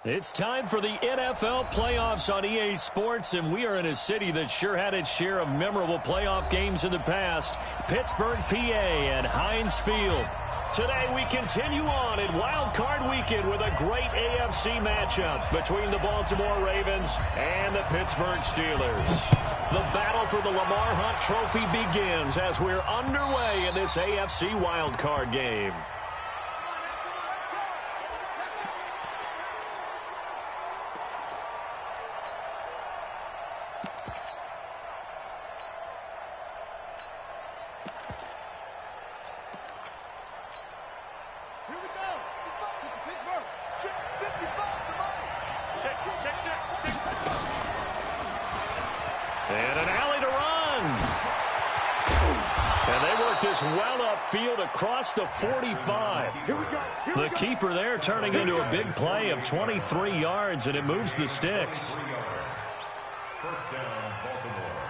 It's time for the NFL playoffs on EA Sports, and we are in a city that sure had its share of memorable playoff games in the past, Pittsburgh, PA, and Heinz Field. Today we continue on in WildCard Weekend with a great AFC matchup between the Baltimore Ravens and the Pittsburgh Steelers. The battle for the Lamar Hunt Trophy begins as we're underway in this AFC WildCard game. And an alley to run. And they work this well upfield across the 45. The keeper there turning into a big play of 23 yards, and it moves the sticks. First down, Baltimore.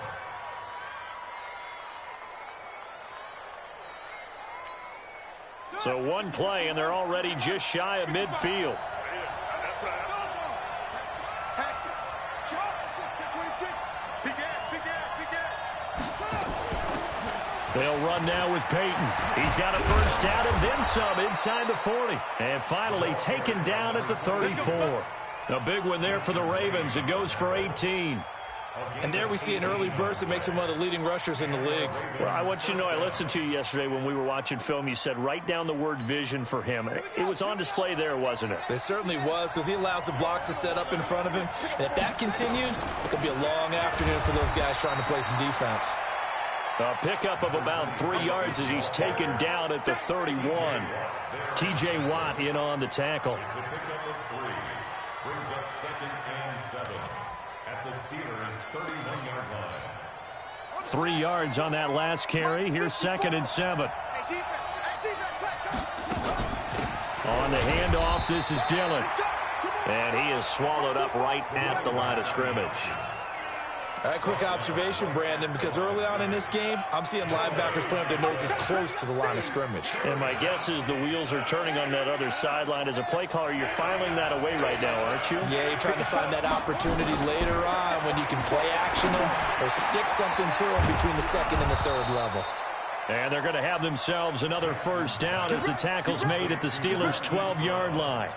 So one play, and they're already just shy of midfield. They'll run now with Peyton. He's got a first down and then some inside the 40. And finally taken down at the 34. A big one there for the Ravens. It goes for 18. And there we see an early burst that makes him one of the leading rushers in the league. Well, I want you to know, I listened to you yesterday when we were watching film. You said write down the word vision for him. It was on display there, wasn't it? It certainly was, because he allows the blocks to set up in front of him. And if that continues, it could be a long afternoon for those guys trying to play some defense. A pickup of about 3 yards as he's taken down at the 31. T.J. Watt in on the tackle. It's a pickup of 3. Brings up 2nd and 7 at the Steelers' 31-yard line. 3 yards on that last carry. Here's 2nd and 7. On the handoff, this is Dillon. And he is swallowed up right at the line of scrimmage. All right, quick observation, Brandon, because early on in this game, I'm seeing linebackers playing with their noses close to the line of scrimmage. And my guess is the wheels are turning on that other sideline. As a play caller, you're filing that away right now, aren't you? Yeah, you're trying to find that opportunity later on when you can play action them or stick something to them between the 2nd and the 3rd level. And they're going to have themselves another first down as the tackle's made at the Steelers' 12-yard line.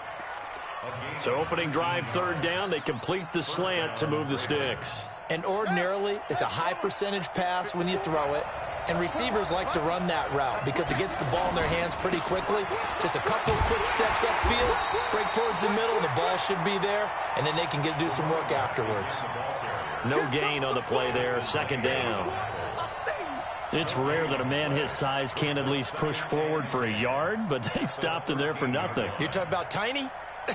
So opening drive, 3rd down, they complete the slant to move the sticks. And ordinarily, it's a high percentage pass when you throw it. And receivers like to run that route because it gets the ball in their hands pretty quickly. Just a couple of quick steps upfield, break towards the middle, the ball should be there, and then they can do some work afterwards. No gain on the play there, 2nd down. It's rare that a man his size can at least push forward for a yard, but they stopped him there for nothing. You're talking about tiny?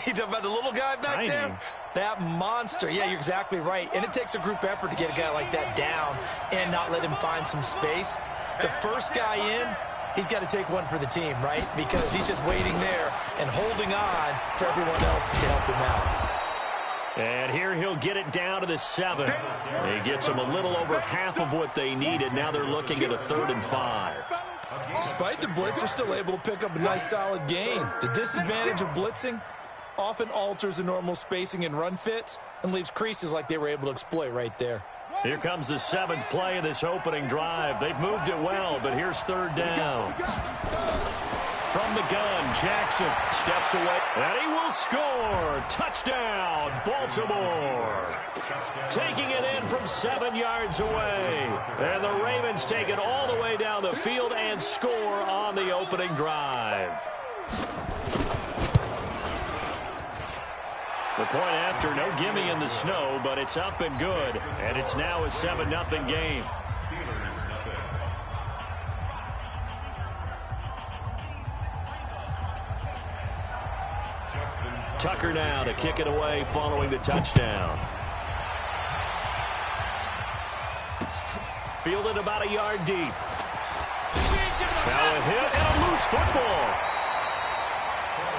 You're talking about the little guy back there? That monster. Yeah, you're exactly right. And it takes a group effort to get a guy like that down and not let him find some space. The first guy in, he's got to take one for the team, right? Because he's just waiting there and holding on for everyone else to help him out. And here he'll get it down to the 7. He gets them a little over half of what they needed. Now they're looking at a 3rd and 5. Despite the blitz, they're still able to pick up a nice solid gain. The disadvantage of blitzing often alters the normal spacing and run fits and leaves creases like they were able to exploit right there. Here comes the 7th play of this opening drive. They've moved it well, but here's 3rd down. From the gun, Jackson steps away, and he will score. Touchdown, Baltimore. Taking it in from 7 yards away. And the Ravens take it all the way down the field and score on the opening drive. The point after, no gimme in the snow, but it's up and good. And it's now a 7-0 game. Tucker now to kick it away following the touchdown. Fielded about a yard deep. Now a hit and a loose football.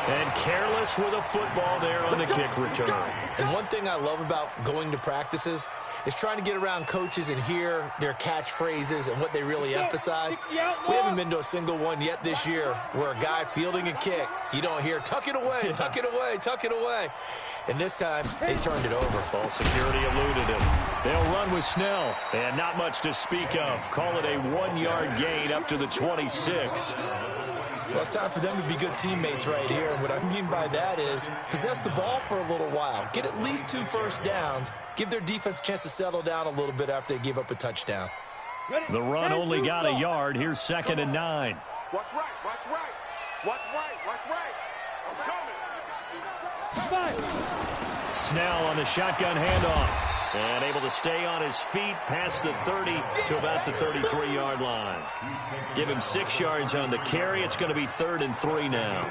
And careless with a football there on the kick return. And one thing I love about going to practices is trying to get around coaches and hear their catchphrases and what they really emphasize. We haven't been to a single one yet this year where a guy fielding a kick, you don't hear, tuck it away, tuck it away, tuck it away. and this time they turned it over. Ball security eluded him. They'll run with Snell, and not much to speak of. Call it a 1-yard gain up to the 26. Well, it's time for them to be good teammates right here. And what I mean by that is possess the ball for a little while. Get at least 2 first downs. Give their defense a chance to settle down a little bit after they give up a touchdown. The run only got a yard. Here's 2nd and 9. Watch right, watch right. Watch right, watch right. I'm coming. Snell on the shotgun handoff. And able to stay on his feet past the 30 to about the 33-yard line. Give him 6 yards on the carry. It's going to be 3rd and 3 now.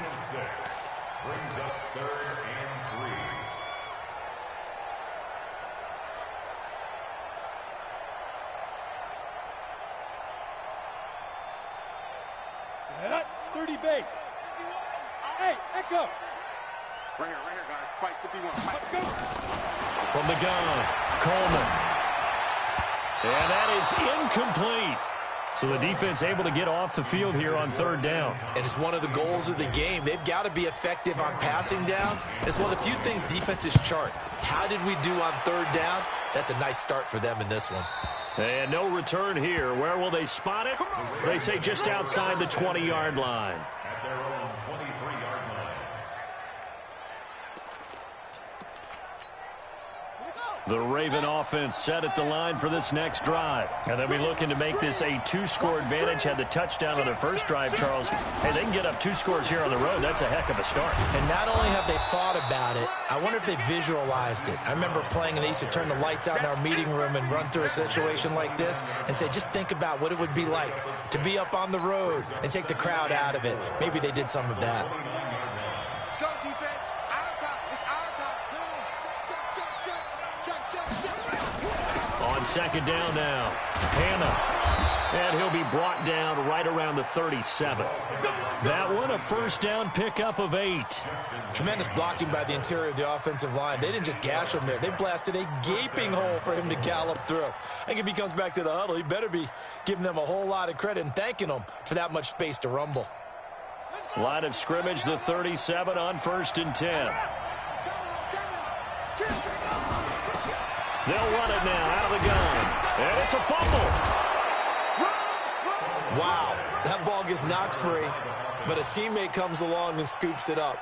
Brings up 3rd and 3. Set. 30 base. Hey, echo. Right here, guys. Fight 51. Fight. Go. From the gun, Coleman. And that is incomplete. So the defense able to get off the field here on 3rd down. And it's one of the goals of the game. They've got to be effective on passing downs. It's one of the few things defenses chart. How did we do on 3rd down? That's a nice start for them in this one. And no return here. Where will they spot it? They say just outside the 20-yard line. At their own 23-yard line. The Raven offense set at the line for this next drive. And they'll be looking to make this a 2-score advantage. Had the touchdown on their first drive, Charles. Hey, they can get up 2 scores here on the road. That's a heck of a start. And not only have they thought about it, I wonder if they visualized it. I remember playing and they used to turn the lights out in our meeting room and run through a situation like this and say, just think about what it would be like to be up on the road and take the crowd out of it. Maybe they did some of that. Let's go, defense. Our time. It's our time. On 2nd down now, Hannah. And he'll be brought down right around the 37. That one a 1st down pickup of 8. Tremendous blocking by the interior of the offensive line. They didn't just gash him there. They blasted a gaping hole for him to gallop through. I think if he comes back to the huddle, he better be giving them a whole lot of credit and thanking them for that much space to rumble. Line of scrimmage, the 37 on 1st and 10. They'll run it now out of the gun. And it's a fumble. Wow, that ball gets knocked free, but a teammate comes along and scoops it up.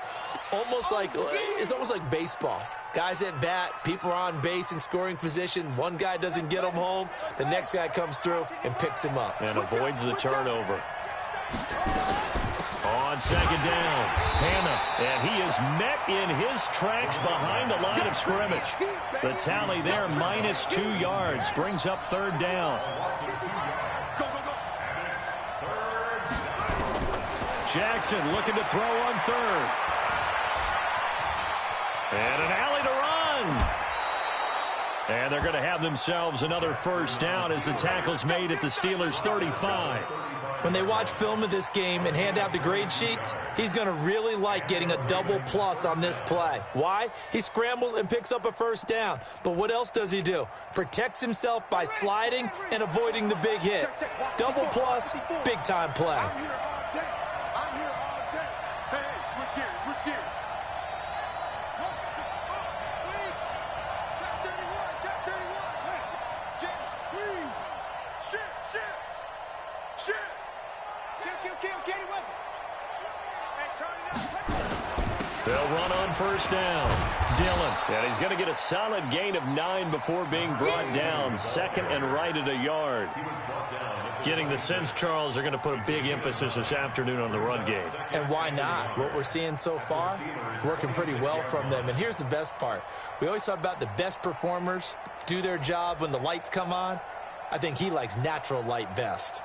It's almost like baseball. Guys at bat, people are on base in scoring position. One guy doesn't get him home. The next guy comes through and picks him up. And avoids the turnover. On 2nd down, Hannah, and he is met in his tracks behind the line of scrimmage. The tally there, minus 2 yards, brings up 3rd down. Jackson looking to throw on 3rd. And an alley to run. And they're going to have themselves another 1st down as the tackle's made at the Steelers' 35. When they watch film of this game and hand out the grade sheets, he's going to really like getting a double plus on this play. Why? He scrambles and picks up a 1st down. But what else does he do? Protects himself by sliding and avoiding the big hit. Double plus, big-time play. I'm here all day. Hey, switch gears. Check 31. Shit. Kill, weapon. Hey, turn it up. They'll run on 1st down. Dillon, and he's going to get a solid gain of 9 before being brought down. 2nd and right at a yard. Getting the sense, Charles, they're going to put a big emphasis this afternoon on the run game. And why not? What we're seeing so far is working pretty well from them. And here's the best part. We always talk about the best performers do their job when the lights come on. I think he likes natural light best.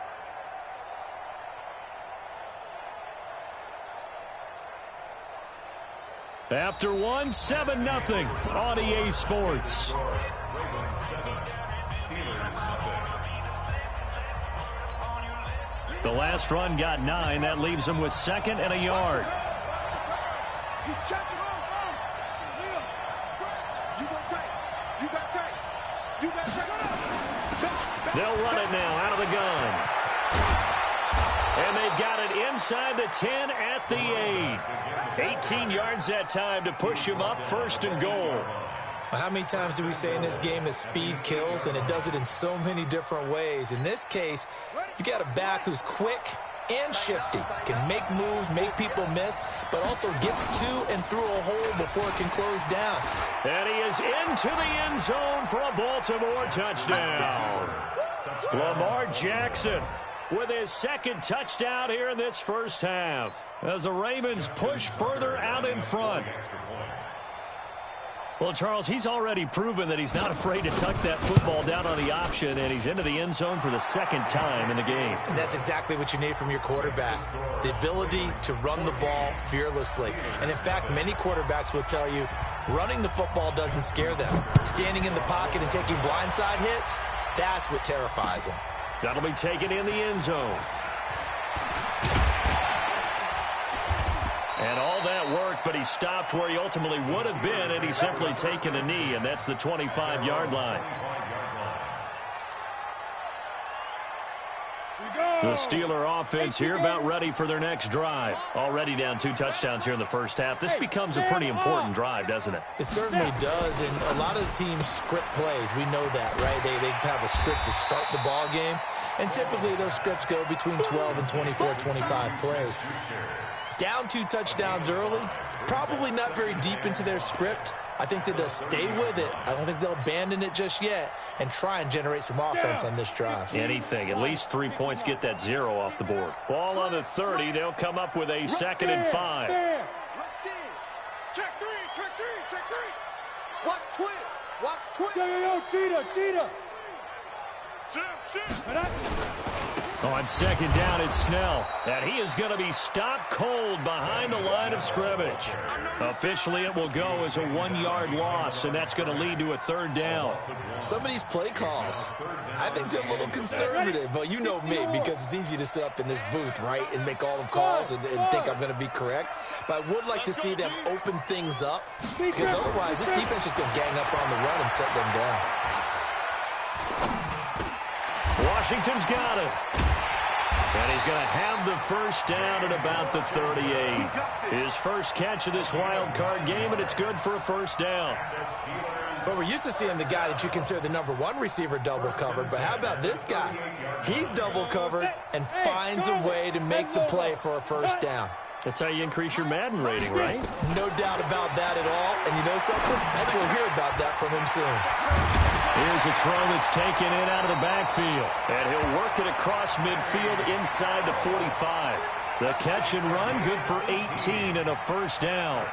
After 7-0 on EA Sports. The last run got 9. That leaves them with 2nd and a yard. He's checking on. You got take. They'll run it now out of the gun. And they've got it inside inside the 10 at the 8. 18 yards that time to push him up 1st and goal. Well, how many times do we say in this game that speed kills, and it does it in so many different ways? In this case, you got a back who's quick and shifty, can make moves, make people miss, but also gets to and through a hole before it can close down. And he is into the end zone for a Baltimore touchdown. Lamar Jackson with his 2nd touchdown here in this first half as the Ravens push further out in front. Well, Charles, he's already proven that he's not afraid to tuck that football down on the option, and he's into the end zone for the 2nd time in the game. And that's exactly what you need from your quarterback, the ability to run the ball fearlessly. And, in fact, many quarterbacks will tell you running the football doesn't scare them. Standing in the pocket and taking blindside hits, that's what terrifies them. That'll be taken in the end zone. And all that work, but he stopped where he ultimately would have been, and he's simply taken a knee, and that's the 25-yard line. The Steeler offense here about ready for their next drive. Already down 2 touchdowns here in the first half. This becomes a pretty important drive, doesn't it? It certainly does, and a lot of the teams script plays. We know that, right? They have a script to start the ball game, and typically those scripts go between 12 and 24, 25 plays. Down 2 touchdowns early, probably not very deep into their script. I think that they'll stay with it. I don't think they'll abandon it just yet and try and generate some offense on this drive. Anything. At least 3 points, get that 0 off the board. Ball on the 30. They'll come up with a 2nd and 5. Check 3, check 3, check 3. Watch twist. Watch twist. Yo, cheetah. On 2nd down, it's Snell. And he is going to be stopped cold behind the line of scrimmage. Officially, it will go as a 1-yard loss, and that's going to lead to a 3rd down. Some of these play calls, I think they're a little conservative, but you know me, because it's easy to sit up in this booth, right, and make all the calls and think I'm going to be correct. But I would like to see them open things up, because otherwise this defense is going to gang up on the run and shut them down. Washington's got it. And he's going to have the 1st down at about the 38. His first catch of this wild card game, and it's good for a 1st down. But we're used to seeing the guy that you consider the #1 receiver double covered. But how about this guy? He's double covered and finds a way to make the play for a 1st down. That's how you increase your Madden rating, right? No doubt about that at all. And you know something? I think we'll hear about that from him soon. Here's a throw that's taken in out of the backfield. And he'll work it across midfield inside the 45. The catch and run, good for 18 and a 1st down.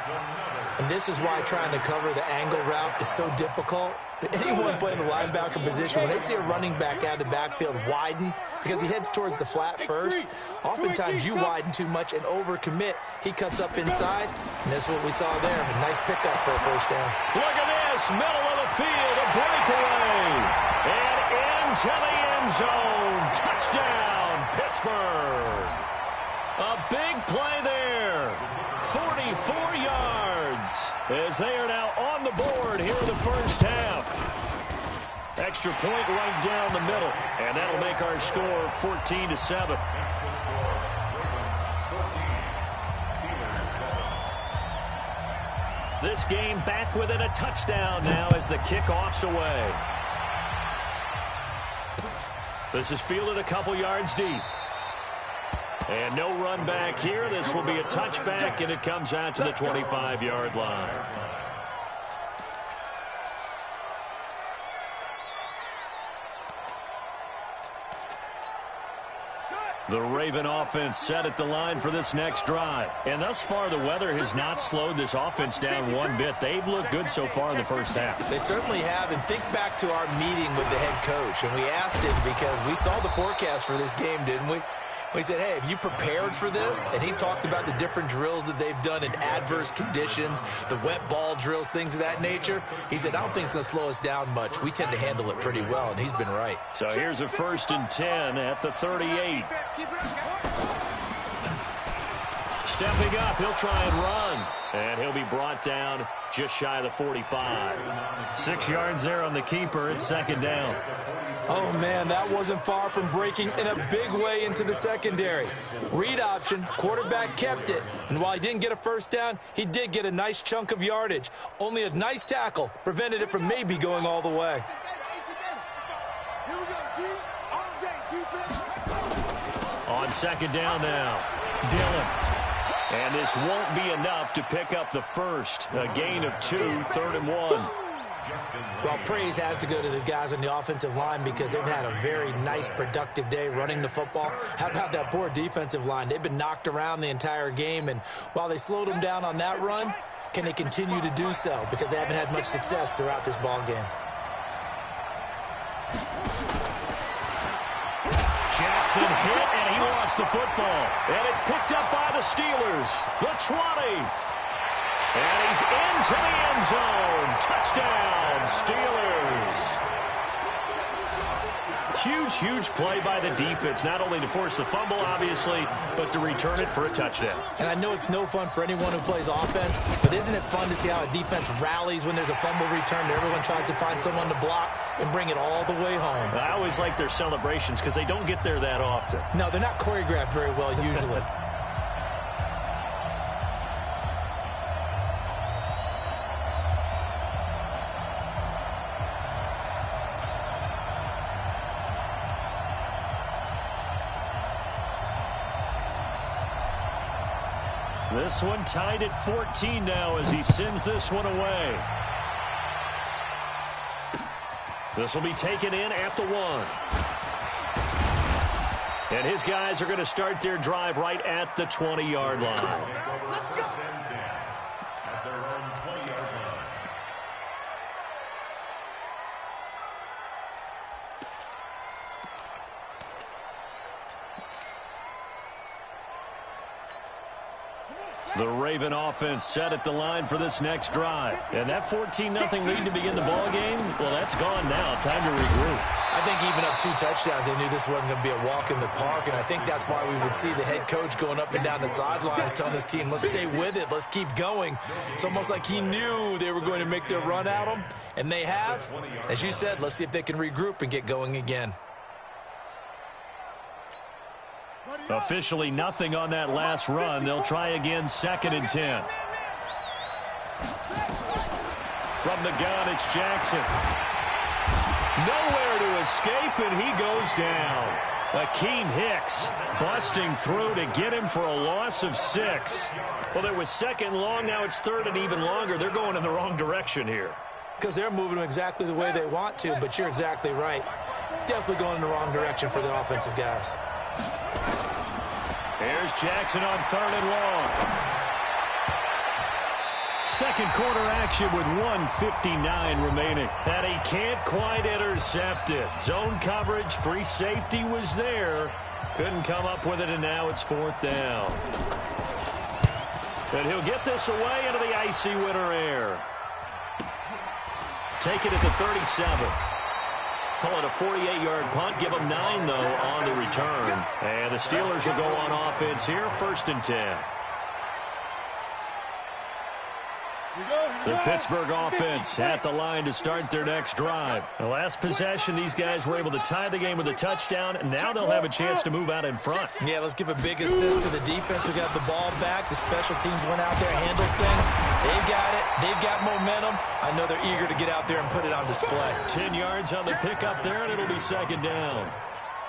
And this is why trying to cover the angle route is so difficult. Anyone playing the linebacker position, when they see a running back out of the backfield widen, because he heads towards the flat first, oftentimes you widen too much and overcommit. He cuts up inside, and that's what we saw there. A nice pickup for a 1st down. Look at this, middle of the field, a breakaway. And into the end zone. Touchdown, Pittsburgh. A big play there. 44 yards as they are now on the board here in the first half. Extra point right down the middle, and that'll make our score 14-7. This game back within a touchdown now as the kickoff's away. This is fielded a couple yards deep. And no run back here. This will be a touchback, and it comes out to the 25-yard line. The Raven offense set at the line for this next drive. And thus far, the weather has not slowed this offense down one bit. They've looked good so far in the first half. They certainly have. And think back to our meeting with the head coach. And we asked him, because we saw the forecast for this game, didn't we? We said, hey, have you prepared for this? And he talked about the different drills that they've done in adverse conditions, the wet ball drills, things of that nature. He said, I don't think it's going to slow us down much. We tend to handle it pretty well, and he's been right. So here's a 1st and 10 at the 38. Stepping up, he'll try and run. And he'll be brought down just shy of the 45. 6 yards there on the keeper. It's 2nd down. Oh, man, that wasn't far from breaking in a big way into the secondary. Read option, quarterback kept it, and while he didn't get a first down, he did get a nice chunk of yardage. Only a nice tackle prevented it from maybe going all the way. On second down now, Dillon. And this won't be enough to pick up the first. A gain of 2, 3rd and 1. Well, praise has to go to the guys on the offensive line because they've had a very nice, productive day running the football. How about that poor defensive line? They've been knocked around the entire game, and while they slowed them down on that run, can they continue to do so? Because they haven't had much success throughout this ball game. Jackson hit, and he lost the football. And it's picked up by the Steelers. The 20. And he's into the end zone. Touchdown, Steelers. Huge, huge play by the defense, not only to force the fumble, obviously, but to return it for a touchdown. And I know it's no fun for anyone who plays offense, but isn't it fun to see how a defense rallies when there's a fumble return and everyone tries to find someone to block and bring it all the way home? I always like their celebrations because they don't get there that often. No, they're not choreographed very well usually. This one tied at 14 now as he sends this one away. This will be taken in at the 1. And his guys are going to start their drive right at the 20-yard line. The Raven offense set at the line for this next drive. And that 14-0 lead to begin the ball game, well, that's gone now. Time to regroup. I think even up 2 touchdowns, they knew this wasn't going to be a walk in the park, and I think that's why we would see the head coach going up and down the sidelines telling his team, let's stay with it, let's keep going. It's almost like he knew they were going to make their run at him, and they have. As you said, let's see if they can regroup and get going again. Officially nothing on that last run. They'll try again, 2nd and 10. From the gun, it's Jackson. Nowhere to escape, and he goes down. Akeem Hicks busting through to get him for a loss of 6. Well, there was 2nd long. Now it's 3rd and even longer. They're going in the wrong direction here. Because they're moving them exactly the way they want to, but you're exactly right. Definitely going in the wrong direction for the offensive guys. Here's Jackson on 3rd and long. Second quarter action with 1:59 remaining. And he can't quite intercept it. Zone coverage, free safety was there. Couldn't come up with it, and now it's 4th down. And he'll get this away into the icy winter air. Take it at the 37. Call it a 48-yard punt. Give them 9, though, on the return. And the Steelers will go on offense here, 1st and 10. The Pittsburgh offense at the line to start their next drive. The last possession, these guys were able to tie the game with a touchdown, and now they'll have a chance to move out in front. Yeah, let's give a big assist to the defense who got the ball back. The special teams went out there, handled things. They've got it. They've got momentum. I know they're eager to get out there and put it on display. 10 yards on the pickup there, and it'll be 2nd down.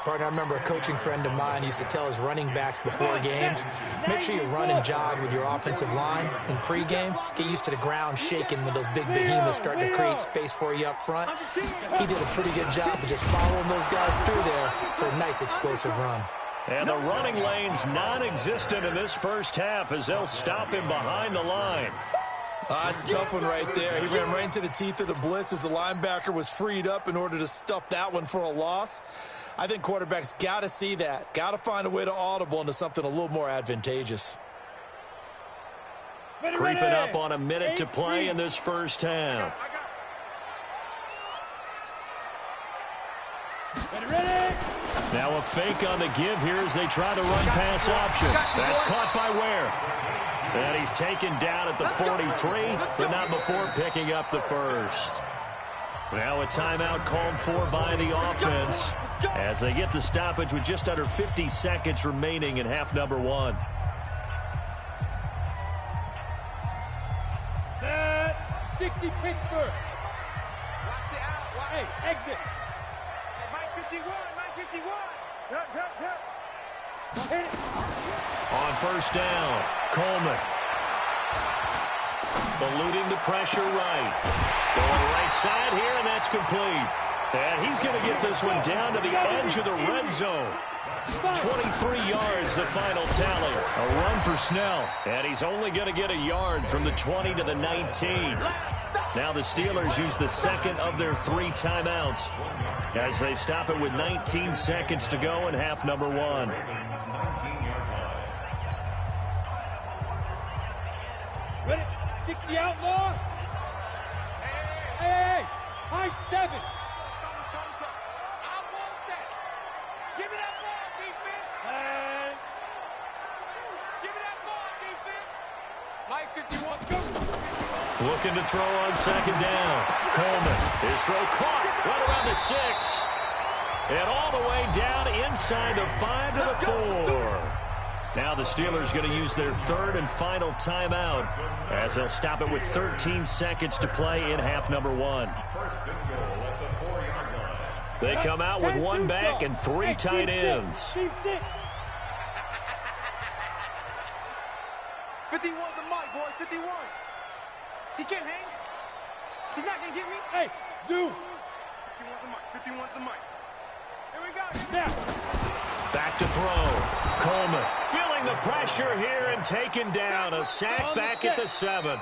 Partner, I remember a coaching friend of mine used to tell his running backs before games, make sure you run and jog with your offensive line in pregame. Get used to the ground shaking when those big behemoths start to create space for you up front. He did a pretty good job of just following those guys through there for a nice explosive run. And the running lane's non-existent in this first half as they'll stop him behind the line. That's a tough one right there. He ran right into the teeth of the blitz as the linebacker was freed up in order to stuff that one for a loss. I think quarterbacks got to see that. Got to find a way to audible into something a little more advantageous. Creeping up on a minute to play in this first half. Now a fake on the give here as they try to run pass option. That's caught by Ware. And he's taken down at the 43, but not before picking up the first. Now a timeout called for by the offense as they get the stoppage with just under 50 seconds remaining in half number one. Set 60 Pittsburgh. Watch the out. Hey, exit. Hey, Mike 51, Mike 51. Hit it. On first down, Coleman. Eluding the pressure right. Going right side here, and that's complete. And he's going to get this one down to the edge of the red zone. 23 yards, the final tally. A run for Snell. And he's only going to get a yard from the 20 to the 19. Now the Steelers use the second of their 3 timeouts as they stop it with 19 seconds to go in half number one. Ready? 60 outlaw. Hey, high 7. I want that. Give me that ball, defense. And give me that ball, defense. Mike 51, go. Looking to throw on second down. Coleman. His throw caught right around the 6. And all the way down inside the 5 to the 4. Now the Steelers going to use their third and final timeout as they'll stop it with 13 seconds to play in half number one. They come out with 1 back and 3 tight ends. 51's the mic, boy. 51. He can't hang. He's not going to get me. Hey, zoom. 51's the mic. 51's the mic. Here we go. Now. Back to throw. Coleman feeling the pressure here and taken down. A sack back at the 7.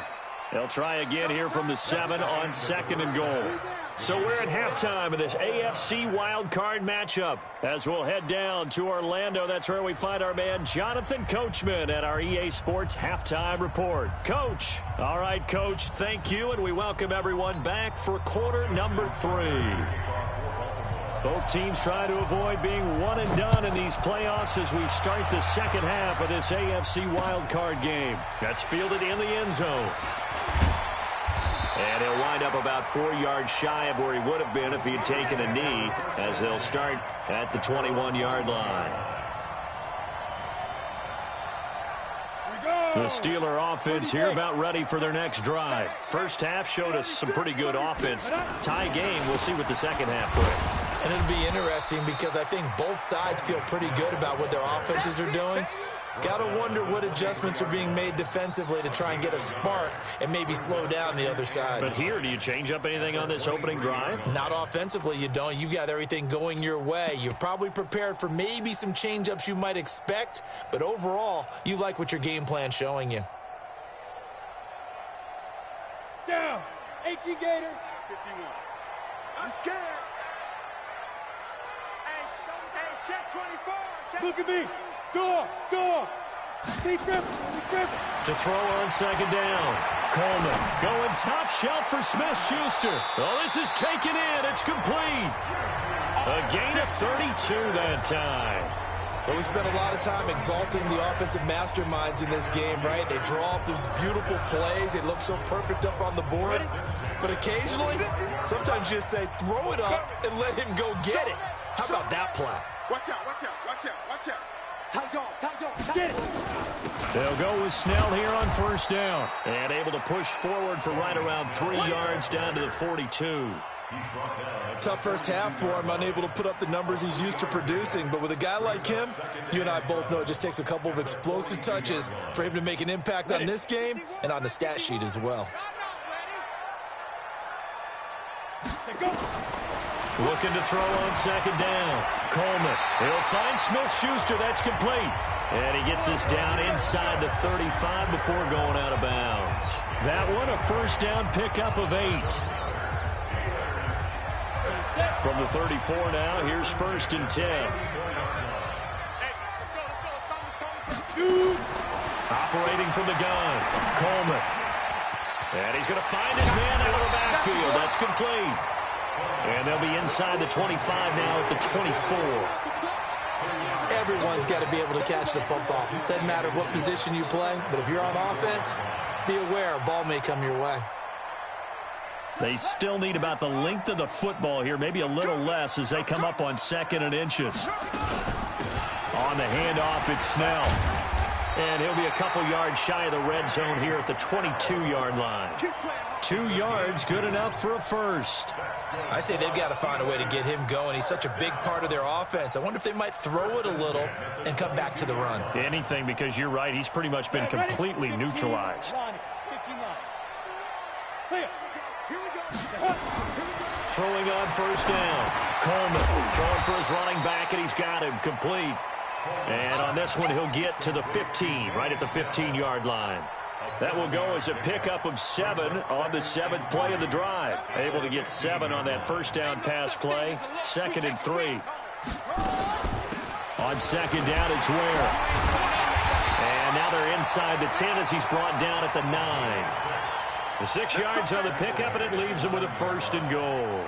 They'll try again here from the 7 on second and goal. So we're at halftime of this AFC wildcard matchup. As we'll head down to Orlando, that's where we find our man Jonathan Coachman at our EA Sports Halftime Report. Coach. All right, Coach, thank you, and we welcome everyone back for quarter number 3. Both teams try to avoid being one and done in these playoffs as we start the second half of this AFC wildcard game. That's fielded in the end zone. And he'll wind up about 4 yards shy of where he would have been if he had taken a knee, as they'll start at the 21-yard line. The Steeler offense here about ready for their next drive. First half showed us some pretty good offense. Tie game, we'll see what the second half brings. And it'll be interesting because I think both sides feel pretty good about what their offenses are doing. Got to wonder what adjustments are being made defensively to try and get a spark and maybe slow down the other side. But here, do you change up anything on this opening drive? Not offensively, you don't. You've got everything going your way. You've probably prepared for maybe some change-ups you might expect, but overall, you like what your game plan's showing you. Down. 18 Gator. 51. I'm scared. Hey, check 24. Check. Look at me. Door. Be crippled. To throw on second down. Coleman going top shelf for Smith-Schuster. Oh, this is taken in. It's complete. A gain of 32 that time. But we spent a lot of time exalting the offensive masterminds in this game, right? They draw up these beautiful plays. They look so perfect up on the board. But occasionally, sometimes you just say, throw it up and let him go get it. How about that play? Watch out. Tight dog. Get it. They'll go with Snell here on first down. And able to push forward for right around 3 yards down to the 42. Tough first half for him, unable to put up the numbers he's used to producing. But with a guy like him, you and I both know it just takes a couple of explosive touches for him to make an impact on this game and on the stat sheet as well. Looking to throw on second down. Coleman. He'll find Smith-Schuster. That's complete. And he gets this down inside the 35 before going out of bounds. That one a first down pickup of 8. From the 34 now, here's first and 10. Operating from the gun. Coleman. And he's going to find his man out of the backfield. That's complete. And they'll be inside the 25 now at the 24. Everyone's got to be able to catch the football. Doesn't matter what position you play, but if you're on offense, be aware a ball may come your way. They still need about the length of the football here, maybe a little less as they come up on 2nd and inches. On the handoff, it's Snell. And he'll be a couple yards shy of the red zone here at the 22-yard line. 2 yards, good enough for a first. I'd say they've got to find a way to get him going. He's such a big part of their offense. I wonder if they might throw it a little and come back to the run. Anything, because you're right, he's pretty much been completely neutralized. Throwing on first down. Coleman throwing for his running back, and he's got him complete. And on this one, he'll get to the 15, right at the 15-yard line. That will go as a pickup of 7 on the 7th play of the drive. Able to get 7 on that first down pass play. 2nd and 3. On 2nd down, it's Ware. And now they're inside the 10 as he's brought down at the 9. The 6 yards on the pickup, and it leaves him with a 1st and goal.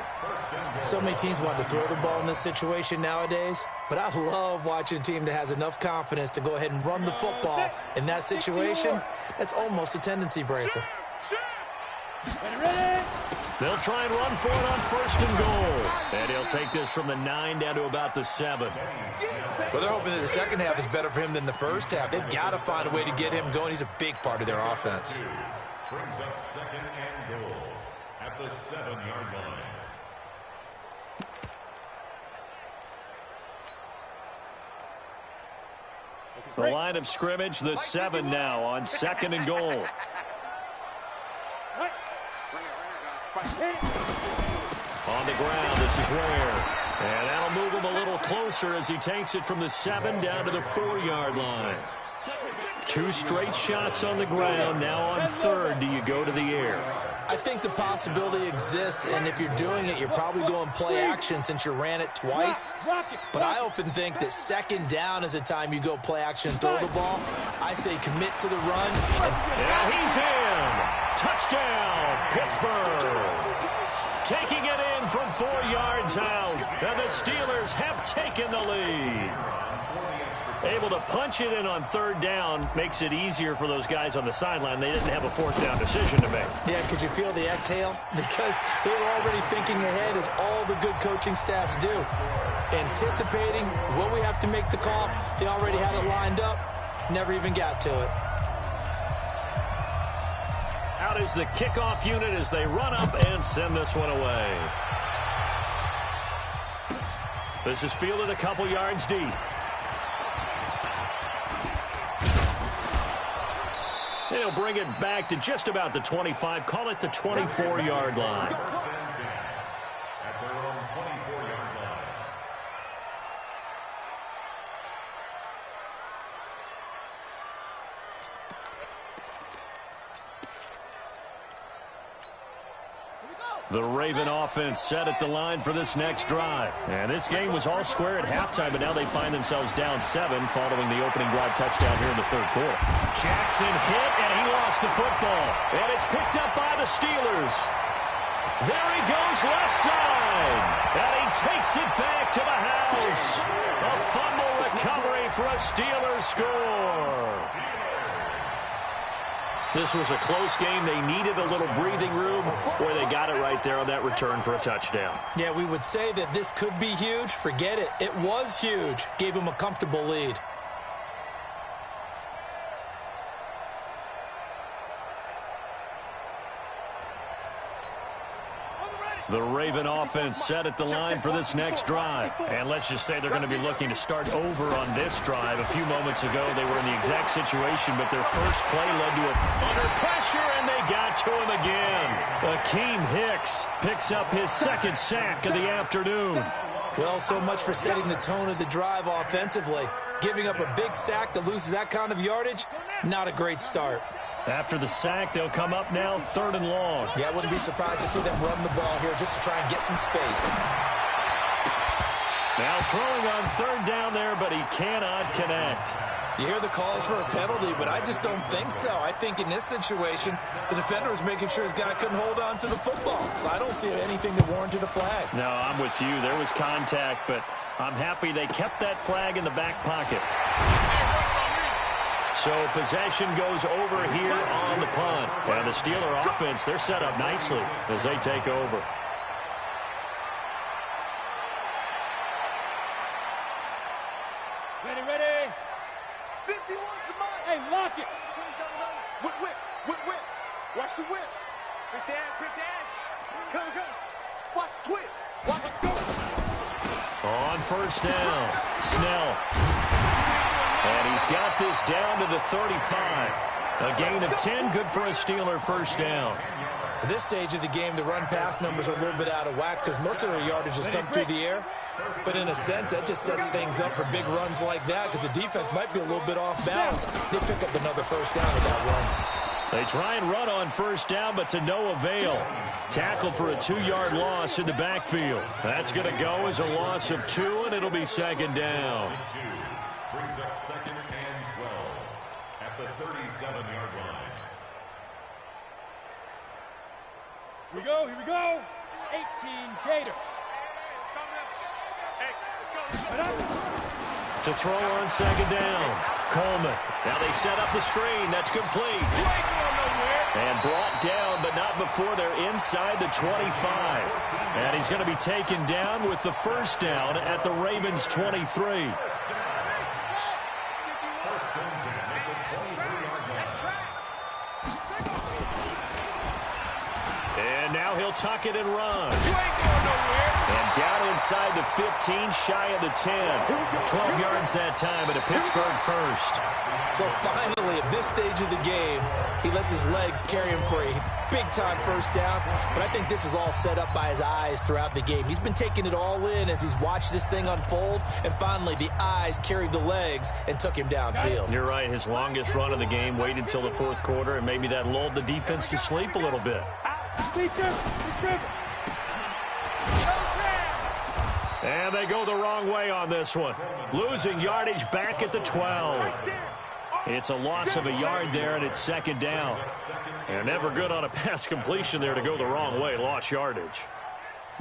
So many teams want to throw the ball in this situation nowadays, but I love watching a team that has enough confidence to go ahead and run the football in that situation. That's almost a tendency breaker. They'll try and run for it on 1st and goal. And he'll take this from the 9 down to about the 7. Well, they're hoping that the second half is better for him than the first half. They've got to find a way to get him going. He's a big part of their offense. Brings up 2nd and goal at the 7-yard line. The line of scrimmage, the 7 now on 2nd and goal. On the ground, this is Ware. And that'll move him a little closer as he takes it from the 7 down to the 4-yard line. 2 straight shots on the ground. Now on 3rd, do you go to the air? I think the possibility exists, and if you're doing it, you're probably going play action since you ran it twice. But I often think that 2nd down is the time you go play action and throw the ball. I say commit to the run. Yeah, he's in. Touchdown, Pittsburgh. Taking it in from 4 yards out. And the Steelers have taken the lead. Able to punch it in on 3rd down makes it easier for those guys on the sideline. They didn't have a 4th down decision to make. Yeah, could you feel the exhale? Because they were already thinking ahead, as all the good coaching staffs do. Anticipating what we have to make the call. They already had it lined up. Never even got to it. Out is the kickoff unit as they run up and send this one away. This is fielded a couple yards deep. They'll bring it back to just about the 25. Call it the 24-yard line. At their own 24-yard line. The Raven offense set at the line for this next drive. And this game was all square at halftime, but now they find themselves down 7 following the opening drive touchdown here in the 3rd quarter. Jackson hit, and he lost the football. And it's picked up by the Steelers. There he goes left side. And he takes it back to the house. A fumble recovery for a Steelers score. This was a close game. They needed a little breathing room, or they got it right there on that return for a touchdown. Yeah, we would say that this could be huge. Forget it. It was huge. Gave him a comfortable lead. The Raven offense set at the line for this next drive. And let's just say they're going to be looking to start over on this drive. A few moments ago, they were in the exact situation, but their first play led to under pressure, and they got to him again. Akeem Hicks picks up his 2nd sack of the afternoon. Well, so much for setting the tone of the drive offensively. Giving up a big sack that loses that kind of yardage, not a great start. After the sack, they'll come up now 3rd and long. Yeah, I wouldn't be surprised to see them run the ball here just to try and get some space. Now throwing on 3rd down there, but he cannot connect. You hear the calls for a penalty, but I just don't think so. I think in this situation, the defender was making sure his guy couldn't hold on to the football. So I don't see anything that warranted a flag. No, I'm with you. There was contact, but I'm happy they kept that flag in the back pocket. So possession goes over here on the punt. And the Steeler offense, they're set up nicely as they take over. Ready, ready. 51 to mine. Hey, lock it. Whip. Watch the whip. Quick dash. Come. Watch the twist. Watch it go. On first down, Snell. And he's got this down to the 35. A gain of 10, good for a Steeler first down. At this stage of the game, the run-pass numbers are a little bit out of whack because most of their yardage has come through the air. But in a sense, that just sets things up for big runs like that because the defense might be a little bit off balance. They pick up another first down with that run. They try and run on first down, but to no avail. Tackled for a 2-yard loss in the backfield. That's going to go as a loss of 2, and it'll be second down. Brings up second and 12 at the 37-yard line. Here we go. 18, Gator. To throw on second down, Coleman. Now they set up the screen. That's complete. And brought down, but not before they're inside the 25. And he's going to be taken down with the first down at the Ravens' 23. And now he'll tuck it and run. And down inside the 15, shy of the 10. 12 yards that time, and a Pittsburgh first. So finally, at this stage of the game, he lets his legs carry him for a big-time first down. But I think this is all set up by his eyes throughout the game. He's been taking it all in as he's watched this thing unfold. And finally, the eyes carried the legs and took him downfield. You're right. His longest run of the game waited until the fourth quarter, and maybe that lulled the defense to sleep a little bit. And they go the wrong way on this one. Losing yardage back at the 12. It's a loss of a yard there, and it's second down. They're never good on a pass completion there to go the wrong way. Lost yardage.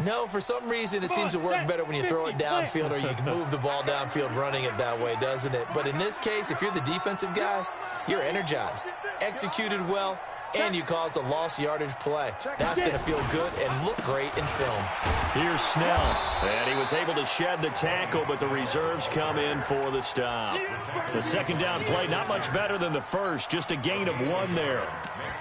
No, for some reason, it seems to work better when you throw it downfield or you can move the ball downfield running it that way, doesn't it? But in this case, if you're the defensive guys, you're energized, executed well, and you caused a lost yardage play. That's going to feel good and look great in film. Here's Snell, and he was able to shed the tackle, but the reserves come in for the stop. The second down play, not much better than the first, just a gain of 1 there.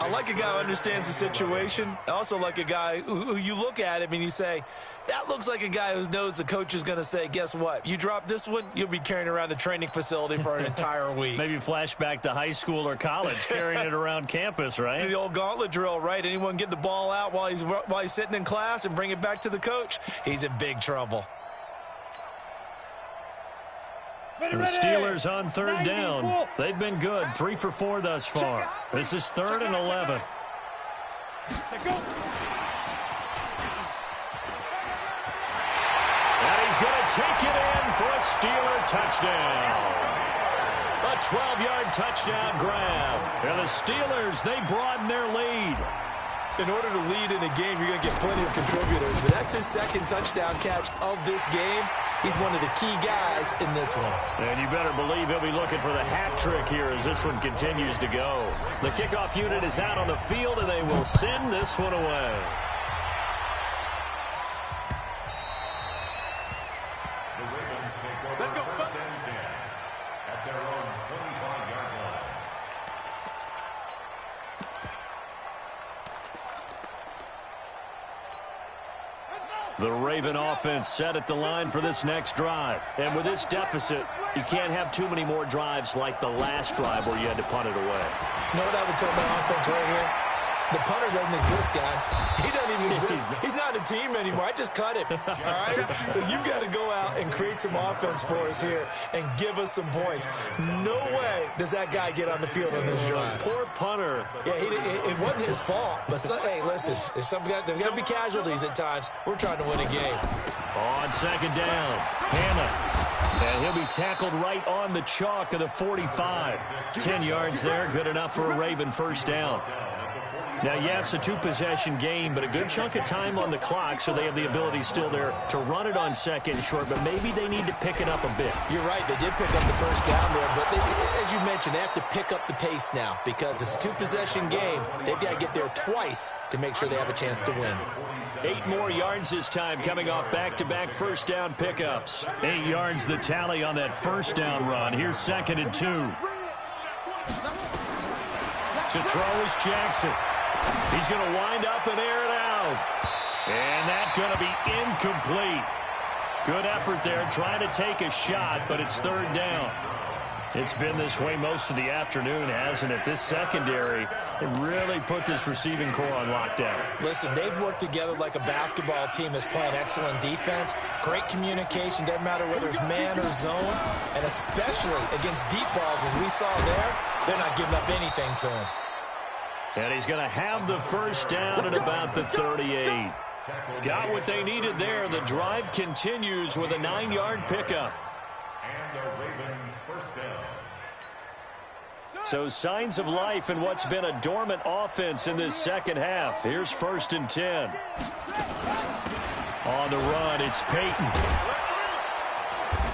I like a guy who understands the situation. I also like a guy who you look at him and you say, that looks like a guy who knows the coach is going to say, guess what? You drop this one, you'll be carrying around the training facility for an entire week. Maybe flashback to high school or college, carrying it around campus, right? The old gauntlet drill, right? Anyone get the ball out while he's sitting in class and bring it back to the coach, he's in big trouble. The Steelers on third down. They've been good, 3 for 4 thus far. This is 3rd and 11. And he's going to take it in for a Steeler touchdown. A 12-yard touchdown grab. And the Steelers, they broaden their lead. In order to lead in a game, you're going to get plenty of contributors. But that's his second touchdown catch of this game. He's one of the key guys in this one. And you better believe he'll be looking for the hat trick here as this one continues to go. The kickoff unit is out on the field, and they will send this one away. The Ravens take over first and 10 at their own 25-yard line. The Raven offense set at the line for this next drive. And with this deficit, you can't have too many more drives like the last drive where you had to punt it away. You know what I would tell my offense right here? The punter doesn't exist, guys. He doesn't even exist. He's not a team anymore. I just cut him. All right? So you've got to go out and create some offense for us here and give us some points. No way does that guy get on the field on this drive. Poor punter. Yeah, it wasn't his fault. But, hey, listen, there's got to be casualties at times. We're trying to win a game. On second down, Hannah. And he'll be tackled right on the chalk of the 45. 10 yards there, good enough for a Raven first down. Now, yes, a two-possession game, but a good chunk of time on the clock, so they have the ability still there to run it on second and short, but maybe they need to pick it up a bit. You're right. They did pick up the first down there, but as you mentioned, they have to pick up the pace now because it's a two-possession game. They've got to get there twice to make sure they have a chance to win. 8 more yards this time coming off back-to-back first down pickups. 8 yards the tally on that first down run. Here's 2nd and 2. To throw is Jackson. He's going to wind up and air it out. And that's going to be incomplete. Good effort there trying to take a shot, but it's 3rd down. It's been this way most of the afternoon, hasn't it? This secondary really put this receiving core on lockdown. Listen, they've worked together like a basketball team that's playing excellent defense. Great communication, doesn't matter whether it's man or zone. And especially against deep balls, as we saw there, they're not giving up anything to him. And he's going to have the first down at about the 38. Got what they needed there. The drive continues with a 9-yard pickup. And a Raven first down. So signs of life in what's been a dormant offense in this second half. Here's 1st and 10. On the run, it's Peyton.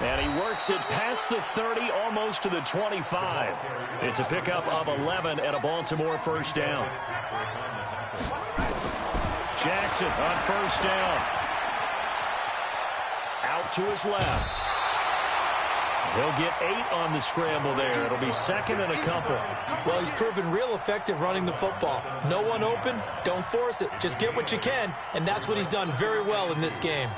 And he works it past the 30, almost to the 25. It's a pickup of 11 and a Baltimore first down. Jackson on first down. Out to his left. He'll get 8 on the scramble there. It'll be 2nd and a couple. Well, he's proven real effective running the football. No one open, don't force it. Just get what you can, and that's what he's done very well in this game.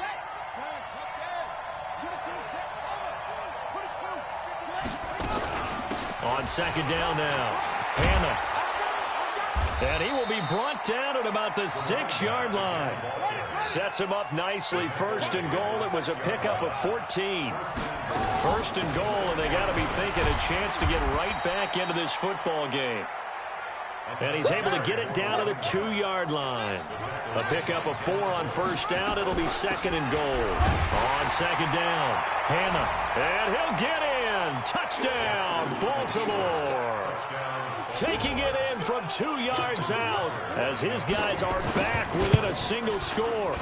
On 2nd down now, Hannah. And he will be brought down at about the 6-yard line. Sets him up nicely. 1st and goal. It was a pickup of 14. 1st and goal, and they got to be thinking a chance to get right back into this football game. And he's able to get it down to the 2-yard line. A pickup of 4 on first down. It'll be 2nd and goal. On 2nd down, Hannah. And he'll get in. Touchdown, Baltimore. Taking it in from 2 yards out as his guys are back within a single score.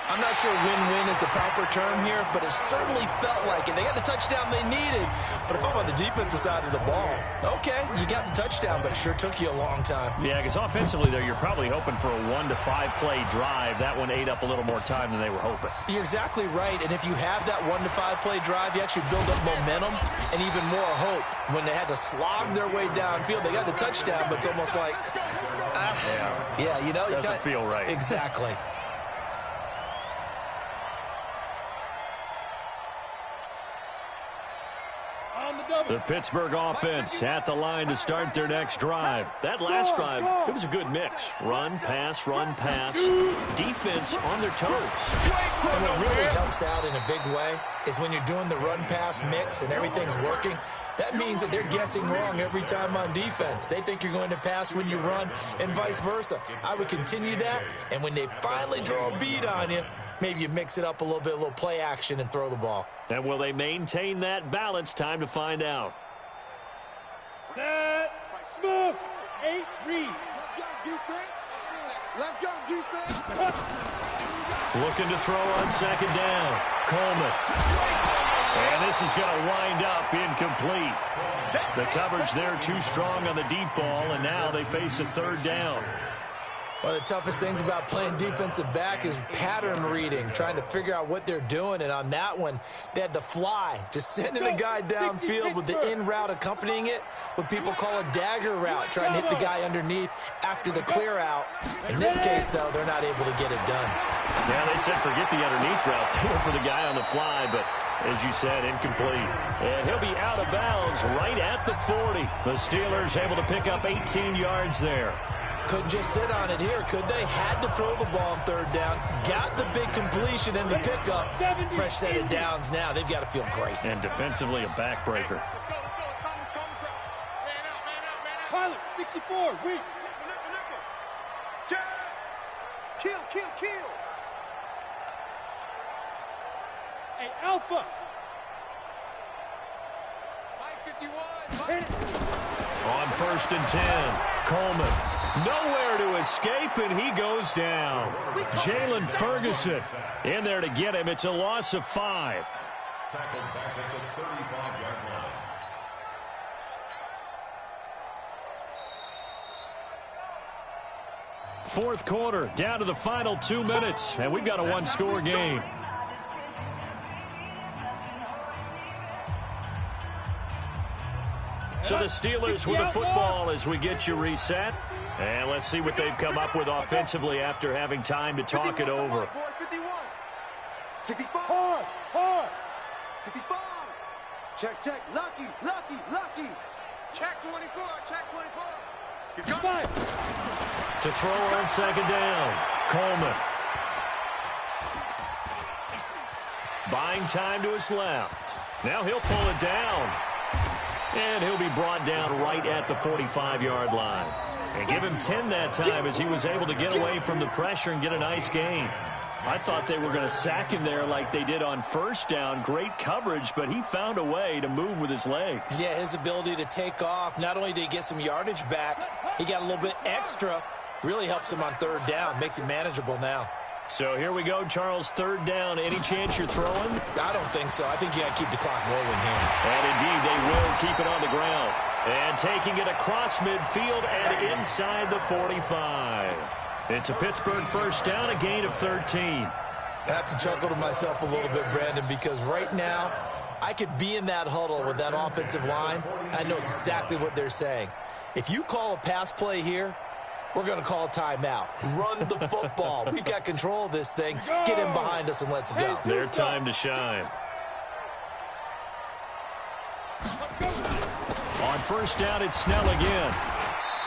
I'm not sure win-win is the proper term here, but it certainly felt like it. They got the touchdown they needed, but if I'm on the defensive side of the ball, okay, you got the touchdown, but it sure took you a long time. Yeah, because offensively there, you're probably hoping for a 1 to 5 play drive. That one ate up a little more time than they were hoping. You're exactly right, and if you have that 1 to 5 play drive, you actually build up momentum and even more hope. When they had to slog their way downfield, they got the touchdown, but it's almost like, yeah, you know, doesn't feel right. Exactly. The Pittsburgh offense at the line to start their next drive. That last drive, it was a good mix. Run, pass, defense on their toes. And what really helps out in a big way is when you're doing the run-pass mix and everything's working, that means that they're guessing wrong every time on defense. They think you're going to pass when you run and vice versa. I would continue that, and when they finally draw a beat on you, maybe you mix it up a little bit, a little play action, and throw the ball. And will they maintain that balance? Time to find out. Set, smooth, 8, read. Let's go, defense. Let's go, defense. Looking to throw on 2nd down. Coleman. And this is going to wind up incomplete. The coverage there too strong on the deep ball, and now they face a 3rd down. One of the toughest things about playing defensive back is pattern reading, trying to figure out what they're doing. And on that one, they had to fly, just sending a guy downfield with the in route accompanying it, what people call a dagger route, trying to hit the guy underneath after the clear out. In this case, though, they're not able to get it done. Yeah, they said forget the underneath route. They went for the guy on the fly, but as you said, incomplete. And he'll be out of bounds right at the 40. The Steelers able to pick up 18 yards there. Couldn't just sit on it here, could they? Had to throw the ball on 3rd down. Got the big completion in the pickup. Fresh set of downs now. They've got to feel great. And defensively, a backbreaker. Pilot, 64, weak. Kill. Hey, Alpha. Mike 51. On 1st and 10, Coleman. Nowhere to escape, and he goes down. Jalen Ferguson in there to get him. It's a loss of 5. Tackled back at the 35-yard line. Fourth quarter, down to the final 2 minutes, and we've got a one-score game. So the Steelers with the football as we get you reset. And let's see what they've come up with offensively after having time to talk it over. 51. 65. Hard. 65. Check. Lucky. Check 24. Check 24. He's got it. To throw on second down, Coleman. Buying time to his left. Now he'll pull it down. And he'll be brought down right at the 45-yard line. And give him 10 that time as he was able to get away from the pressure and get a nice gain. I thought they were going to sack him there like they did on first down. Great coverage, but he found a way to move with his legs. Yeah, his ability to take off, not only did he get some yardage back, he got a little bit extra. Really helps him on third down, makes it manageable now. So here we go, Charles, third down. Any chance you're throwing? I don't think so. I think you got to keep the clock rolling here. And indeed, they will keep it on the ground. And taking it across midfield and inside the 45. It's a Pittsburgh first down, a gain of 13. I have to chuckle to myself a little bit, Brandon, because right now I could be in that huddle with that offensive line. I know exactly what they're saying. If you call a pass play here, we're going to call a timeout. Run the football. We've got control of this thing. Get him behind us and let's go. Their time to shine. On first down, it's Snell again.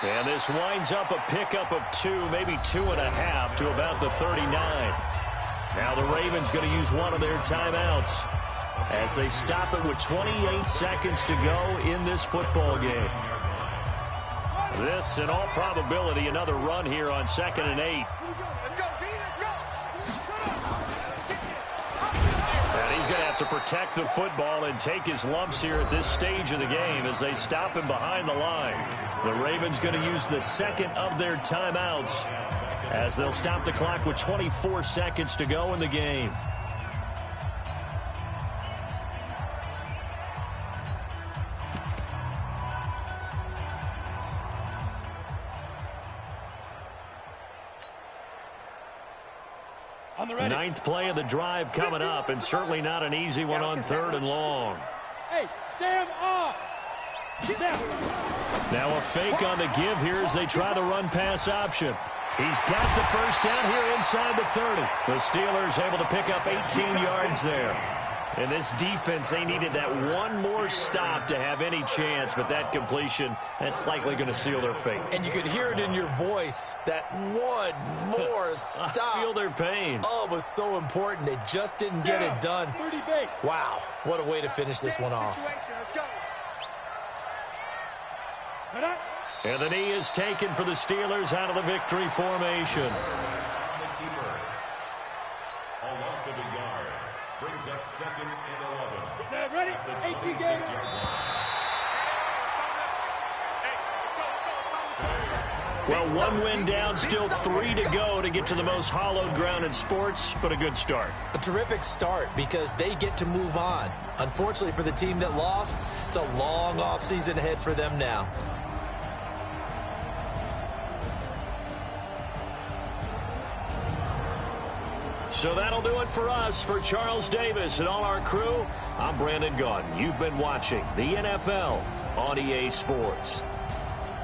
And this winds up a pickup of 2, maybe 2.5 to about the 39. Now the Ravens going to use one of their timeouts as they stop it with 28 seconds to go in this football game. This, in all probability, another run here on 2nd and 8. Let's go, D, let's go. And he's going to have to protect the football and take his lumps here at this stage of the game as they stop him behind the line. The Ravens going to use the second of their timeouts as they'll stop the clock with 24 seconds to go in the game. Ninth play of the drive coming up, and certainly not an easy one on 3rd and long. Hey, Sam off. Now a fake on the give here as they try the run-pass option. He's got the first down here inside the 30. The Steelers able to pick up 18 yards there. And this defense, they needed that one more stop to have any chance, but that completion, that's likely going to seal their fate. And you could hear it in your voice, that one more stop. I feel their pain. Oh, it was so important. They just didn't get it done. Wow, what a way to finish this one off. Let's go. And the knee is taken for the Steelers out of the victory formation. A loss of a yard. Brings up 2nd and 11. Set, ready? 18 games. Well, one win down, still 3 to go to get to the most hallowed ground in sports, but a good start. A terrific start because they get to move on. Unfortunately for the team that lost, it's a long offseason ahead for them now. So that'll do it for us. For Charles Davis and all our crew, I'm Brandon Gaudin. You've been watching the NFL on EA Sports.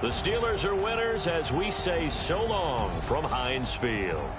The Steelers are winners as we say so long from Heinz Field.